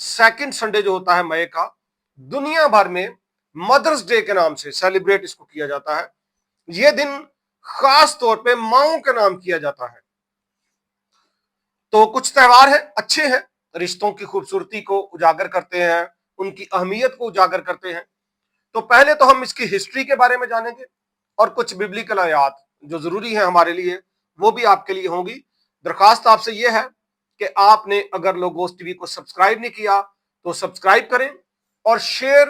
Second Sunday जो होता है मई का, दुनिया भर में मदर्स डे के नाम से सेलिब्रेट इसको किया जाता है। यह दिन खास तौर पे माओं के नाम किया जाता है। तो कुछ त्योहार है अच्छे हैं, रिश्तों की खूबसूरती को उजागर करते हैं, उनकी अहमियत को उजागर करते हैं। तो पहले तो हम इसकी हिस्ट्री के बारे में जानेंगे और कुछ बिब्लिकल आयात जो जरूरी है हमारे लिए वो भी आपके लिए होंगी। दरखास्त आपसे यह है कि आपने अगर लोगोस टीवी को सब्सक्राइब नहीं किया तो सब्सक्राइब करें और शेयर,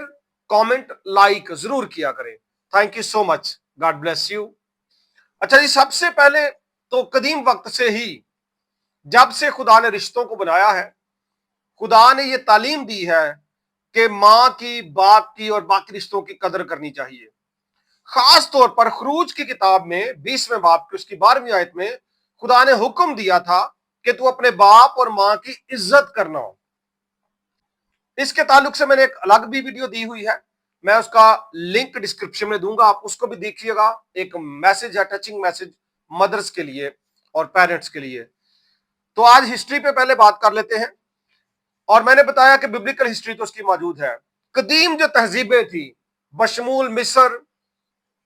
कमेंट, लाइक जरूर किया करें। Thank you so much, God bless you. अच्छा जी, सबसे पहले तो कदीम वक्त से ही, जब से खुदा ने रिश्तों को बनाया है, खुदा ने ये तालीम दी है कि माँ की, बाप की और बाकी रिश्तों की कदर करनी चाहिए। खास तौर पर खरूज की किताब में 20वें बाब की उसकी 12वीं आयत में खुदा ने हुक्म दिया था कि तू अपने बाप और माँ की इज्जत करना। इसके ताल्लुक से मैंने एक अलग भी वीडियो दी हुई है, मैं उसका लिंक डिस्क्रिप्शन में दूंगा, आप उसको भी देखिएगा। एक मैसेज है, टचिंग मैसेज मदर्स के लिए और पेरेंट्स के लिए। तो आज हिस्ट्री पे पहले बात कर लेते हैं। और मैंने बताया कि बिब्लिकल हिस्ट्री तो उसकी मौजूद है। कदीम जो तहजीबें थी बशमूल मिस्र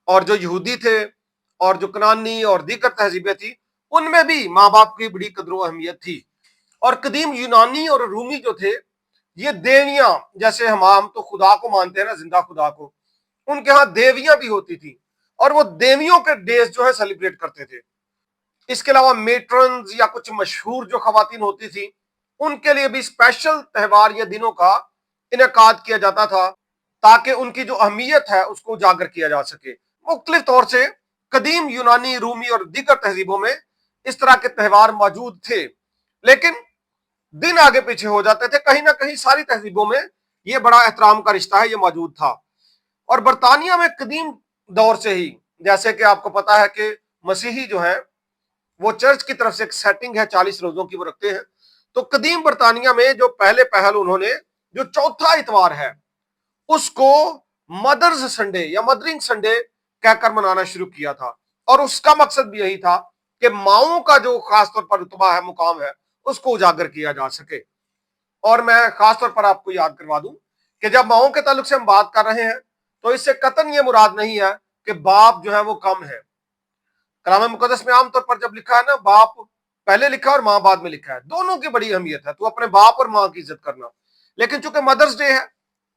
और जो यहूदी थे और जो कनानी और दीगर तहजीबें थी, उनमें भी माँ बाप की बड़ी कदर अहमियत थी। और कदीम यूनानी और रूमी जो थे, ये देवियां, जैसे हम तो खुदा को मानते हैं ना, जिंदा खुदा को, उनके यहाँ देवियां भी होती थी और वो देवियों के डेज जो है सेलिब्रेट करते थे। इसके अलावा मेट्रन्स या कुछ मशहूर जो खवातीन होती थी, उनके लिए भी स्पेशल त्यौहार या दिनों का इनेकाद किया जाता था ताकि उनकी जो अहमियत है उसको उजागर किया जा सके। मुख्तलिफ तौर से कदीम यूनानी, रूमी और दीगर तहजीबों में इस तरह के त्यौहार मौजूद थे, लेकिन दिन आगे पीछे हो जाते थे। कहीं ना कहीं सारी तहजीबों में यह बड़ा एहतराम का रिश्ता है, यह मौजूद था। और बरतानिया में कदीम दौर से ही, जैसे कि आपको पता है कि मसीही जो है वो चर्च की तरफ से एक सेटिंग है 40 रोजों की, वो रखते हैं। तो कदीम बरतानिया में जो पहले पहल उन्होंने जो चौथा इतवार है उसको मदर्स संडे या मदरिंग संडे कहकर मनाना शुरू किया था। और उसका मकसद भी यही था कि माओं का जो खासतौर पर रुतबा है, मुकाम है, उसको उजागर किया जा सके। और मैं खासतौर पर आपको याद करवा दूं कि जब माओं के ताल्लुक से हम बात कर रहे हैं तो इससे कतन ये मुराद नहीं है कि बाप जो है वो कम है। कलाम मुकद्दस में आमतौर पर जब लिखा है ना, बाप पहले लिखा है और माँ बाद में लिखा है, दोनों की बड़ी अहमियत है, तो अपने बाप और माँ की इज्जत करना। लेकिन चूंकि मदर्स डे है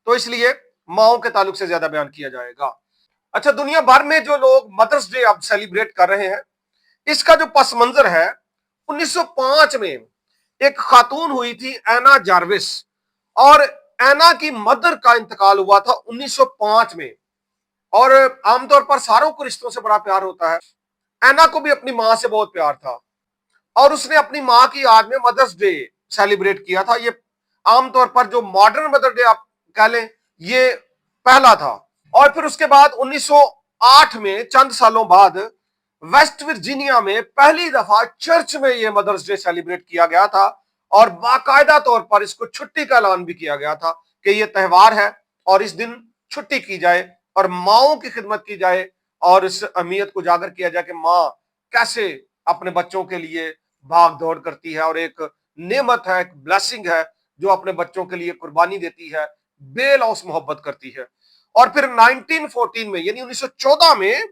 तो इसलिए माओं के ताल्लुक से ज्यादा बयान किया जाएगा। अच्छा, दुनिया भर में जो लोग मदर्स डे अब सेलिब्रेट कर रहे हैं, इसका जो पस मंजर है, 1905 में एक खातून हुई थी एना जार्विस, और एना की मदर का इंतकाल हुआ था 1905 में। और आमतौर पर सारों को रिश्तों से बड़ा प्यार होता है, एना को भी अपनी मां से बहुत प्यार था और उसने अपनी मां की याद में मदर्स डे सेलिब्रेट किया था। ये आमतौर पर जो मॉडर्न मदर डे आप कह लें, ये पहला था। और फिर उसके बाद 1908 में, चंद सालों बाद, वेस्ट वर्जीनिया में पहली दफा चर्च में ये मदर्स डे सेलिब्रेट किया गया था और बाकायदा तौर पर इसको छुट्टी का ऐलान भी किया गया था कि ये त्यौहार है और इस दिन छुट्टी की जाए और माओं की खिदमत की जाए और इस अहमियत को उजागर किया जाए कि माँ कैसे अपने बच्चों के लिए भाग दौड़ करती है और एक नेमत है, एक ब्लेसिंग है जो अपने बच्चों के लिए कुर्बानी देती है, बेलौस मोहब्बत करती है। और फिर 1914 में यानी 1914 में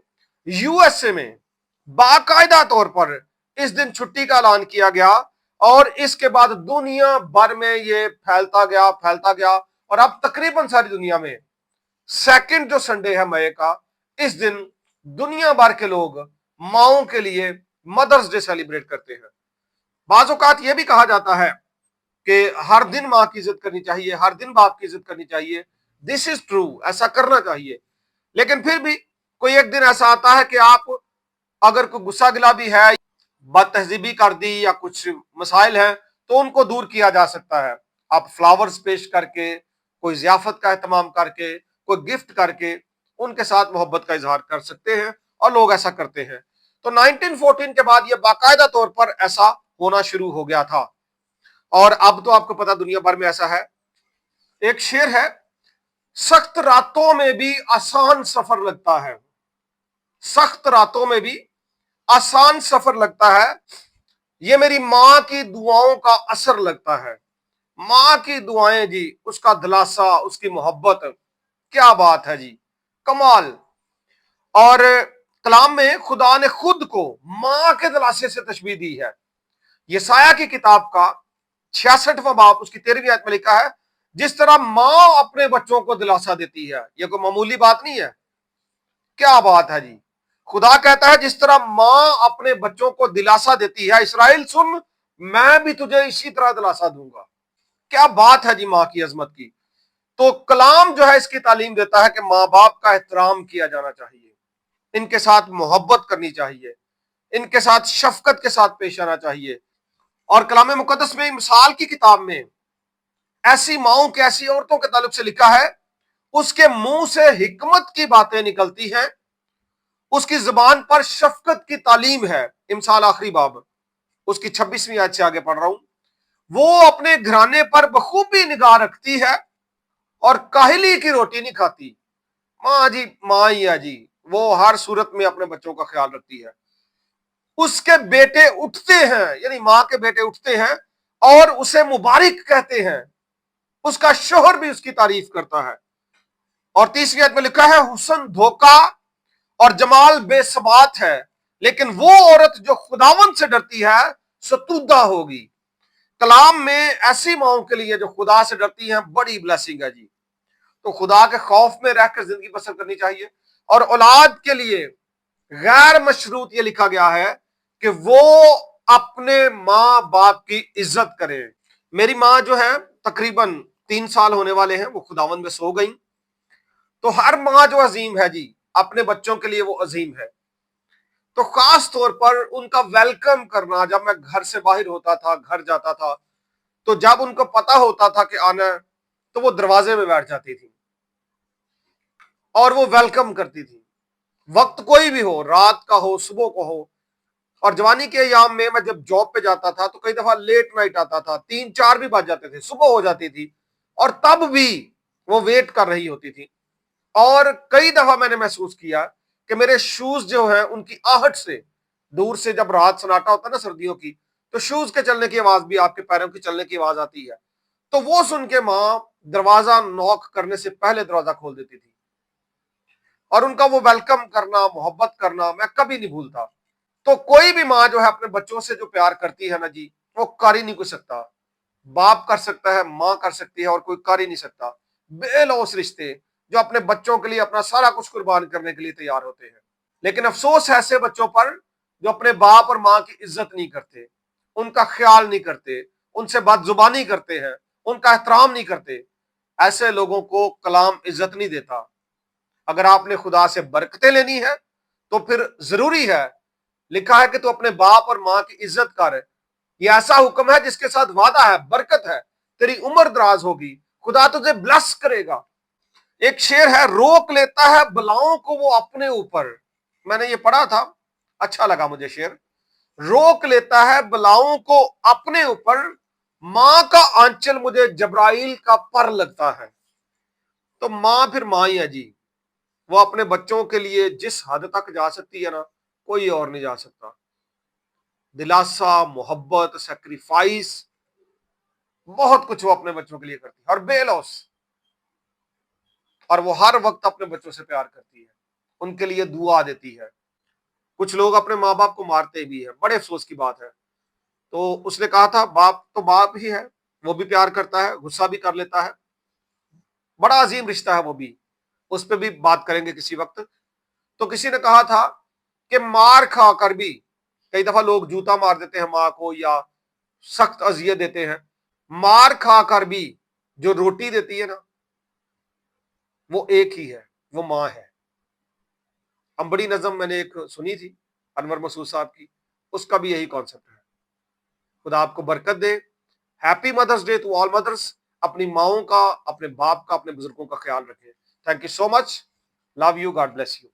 यूएसए में बाकायदा तौर पर इस दिन छुट्टी का ऐलान किया गया और इसके बाद दुनिया भर में ये फैलता गया और अब तकरीबन सारी दुनिया में सेकंड जो संडे है मई का, इस दिन दुनिया भर के लोग माओं के लिए मदर्स डे सेलिब्रेट करते हैं। बाज़ औक़ात यह भी कहा जाता है कि हर दिन माँ की इज्जत करनी चाहिए, हर दिन बाप की इज्जत करनी चाहिए। दिस इज ट्रू, ऐसा करना चाहिए। लेकिन फिर भी कोई एक दिन ऐसा आता है कि आप अगर कोई गुस्सा गिला भी है, बद तहजीबी कर दी या कुछ मसाइल हैं, तो उनको दूर किया जा सकता है। आप फ्लावर्स पेश करके, कोई जियाफत का एहतमाम करके, कोई गिफ्ट करके उनके साथ मोहब्बत का इजहार कर सकते हैं और लोग ऐसा करते हैं। तो 1914 के बाद यह बाकायदा तौर पर ऐसा होना शुरू हो गया था और अब तो आपको पता दुनिया भर में ऐसा है। एक शेर है, सख्त रातों में भी आसान सफर लगता है, सख्त रातों में भी आसान सफर लगता है, ये मेरी मां की दुआओं का असर लगता है। ماں کی دعائیں جی، اس کا دلاسا، اس کی محبت، کیا بات ہے جی، کمال۔ اور کلام میں خدا نے خود کو ماں کے دلاسے سے تشبیہ دی ہے۔ یسایہ کی کتاب کا 66واں باب اس کی 13ویں آیت میں لکھا ہے، جس طرح ماں اپنے بچوں کو دلاسا دیتی ہے۔ یہ کوئی معمولی بات نہیں ہے، کیا بات ہے جی۔ خدا کہتا ہے جس طرح ماں اپنے بچوں کو دلاسا دیتی ہے، اسرائیل سن، میں بھی تجھے اسی طرح دلاسا دوں گا۔ کیا بات ہے جی ماں کی عظمت کی۔ تو کلام جو ہے اس کی تعلیم دیتا ہے کہ ماں باپ کا احترام کیا جانا چاہیے، ان کے ساتھ محبت کرنی چاہیے، ان کے ساتھ شفقت کے ساتھ پیش آنا چاہیے۔ اور کلام مقدس میں مثال کی کتاب میں ایسی ماؤں کے، ایسی عورتوں کے تعلق سے لکھا ہے، اس کے منہ سے حکمت کی باتیں نکلتی ہیں، اس کی زبان پر شفقت کی تعلیم ہے۔ امثال آخری باب اس کی 26ویں آیت سے آگے پڑھ رہا ہوں، وہ اپنے گھرانے پر بخوبی نگاہ رکھتی ہے اور کاہلی کی روٹی نہیں کھاتی۔ ماں جی، ماں ہی ہے جی، وہ ہر صورت میں اپنے بچوں کا خیال رکھتی ہے۔ اس کے بیٹے اٹھتے ہیں، یعنی ماں کے بیٹے اٹھتے ہیں اور اسے مبارک کہتے ہیں، اس کا شوہر بھی اس کی تعریف کرتا ہے۔ اور 30ویں آیت میں لکھا ہے، حسن دھوکا اور جمال بے ثبات ہے، لیکن وہ عورت جو خداوند سے ڈرتی ہے ستودہ ہوگی۔ کلام میں ایسی ماؤں کے لیے جو خدا سے ڈرتی ہیں بڑی بلیسنگ ہے جی۔ تو خدا کے خوف میں رہ کر زندگی بسر کرنی چاہیے۔ اور اولاد کے لیے غیر مشروط یہ لکھا گیا ہے کہ وہ اپنے ماں باپ کی عزت کرے۔ میری ماں جو ہے تقریباً 3 سال ہونے والے ہیں، وہ خداوند میں سو گئیں۔ تو ہر ماں جو عظیم ہے جی، اپنے بچوں کے لیے وہ عظیم ہے۔ تو خاص طور پر ان کا ویلکم کرنا، جب میں گھر سے باہر ہوتا تھا، گھر جاتا تھا، تو جب ان کو پتا ہوتا تھا کہ آنا ہے تو وہ دروازے میں بیٹھ جاتی تھی اور وہ ویلکم کرتی تھی، وقت کوئی بھی ہو، رات کا ہو، صبح کو ہو۔ اور جوانی کے ایام میں جب جاب پہ جاتا تھا تو کئی دفعہ لیٹ نائٹ آتا تھا، 3-4 بھی بج جاتے تھے، صبح ہو جاتی تھی، اور تب بھی وہ ویٹ کر رہی ہوتی تھی۔ اور کئی دفعہ میں نے محسوس کیا کہ میرے شوز جو ہیں ان کی آہٹ سے، دور سے جب رات سناٹا ہوتا ہے نا سردیوں کی، تو شوز کے چلنے کی آواز بھی، آپ کے پیروں کی چلنے کی آواز آتی ہے، تو وہ سن کے ماں دروازہ نوک کرنے سے پہلے دروازہ کھول دیتی تھی۔ اور ان کا وہ ویلکم کرنا، محبت کرنا میں کبھی نہیں بھولتا۔ تو کوئی بھی ماں جو ہے اپنے بچوں سے جو پیار کرتی ہے نا جی، وہ کر ہی نہیں کوئی سکتا۔ باپ کر سکتا ہے، ماں کر سکتی ہے، اور کوئی کر ہی نہیں سکتا۔ بے لوث رشتے جو اپنے بچوں کے لیے اپنا سارا کچھ قربان کرنے کے لیے تیار ہوتے ہیں۔ لیکن افسوس ہے ایسے بچوں پر جو اپنے باپ اور ماں کی عزت نہیں کرتے، ان کا خیال نہیں کرتے، ان سے بد زبانی کرتے ہیں، ان کا احترام نہیں کرتے۔ ایسے لوگوں کو کلام عزت نہیں دیتا۔ اگر آپ نے خدا سے برکتیں لینی ہے تو پھر ضروری ہے، لکھا ہے کہ تو اپنے باپ اور ماں کی عزت کر۔ یہ ایسا حکم ہے جس کے ساتھ وعدہ ہے، برکت ہے، تیری عمر دراز ہوگی، خدا تجھے بلس کرے گا۔ ایک شعر ہے، روک لیتا ہے بلاؤں کو وہ اپنے اوپر۔ میں نے یہ پڑھا تھا، اچھا لگا مجھے شعر۔ روک لیتا ہے بلاؤں کو اپنے اوپر، ماں کا آنچل مجھے جبرائیل کا پر لگتا ہے۔ تو ماں پھر ماں ہی ہے جی، وہ اپنے بچوں کے لیے جس حد تک جا سکتی ہے نا، کوئی اور نہیں جا سکتا۔ دلاسا، محبت، سیکریفائس، بہت کچھ وہ اپنے بچوں کے لیے کرتی ہے، اور بے لوث، اور وہ ہر وقت اپنے بچوں سے پیار کرتی ہے، ان کے لیے دعا دیتی ہے۔ کچھ لوگ اپنے ماں باپ کو مارتے بھی ہیں، بڑے افسوس کی بات ہے۔ تو اس نے کہا تھا باپ تو باپ ہی ہے، وہ بھی پیار کرتا ہے، غصہ بھی کر لیتا ہے، بڑا عظیم رشتہ ہے وہ بھی، اس پہ بھی بات کریں گے کسی وقت۔ تو کسی نے کہا تھا کہ مار کھا کر بھی، کئی دفعہ لوگ جوتا مار دیتے ہیں ماں کو یا سخت اذیت دیتے ہیں، مار کھا کر بھی جو روٹی دیتی ہے نا، وہ ایک ہی ہے، وہ ماں ہے۔ بڑی نظم میں نے ایک سنی تھی انور مسعود صاحب کی، اس کا بھی یہی کانسیپٹ ہے۔ خدا آپ کو برکت دے۔ ہیپی مدرس ڈے ٹو آل مدرس۔ اپنی ماؤں کا، اپنے باپ کا، اپنے بزرگوں کا خیال رکھیں۔ Thank you so much, love you, God bless you.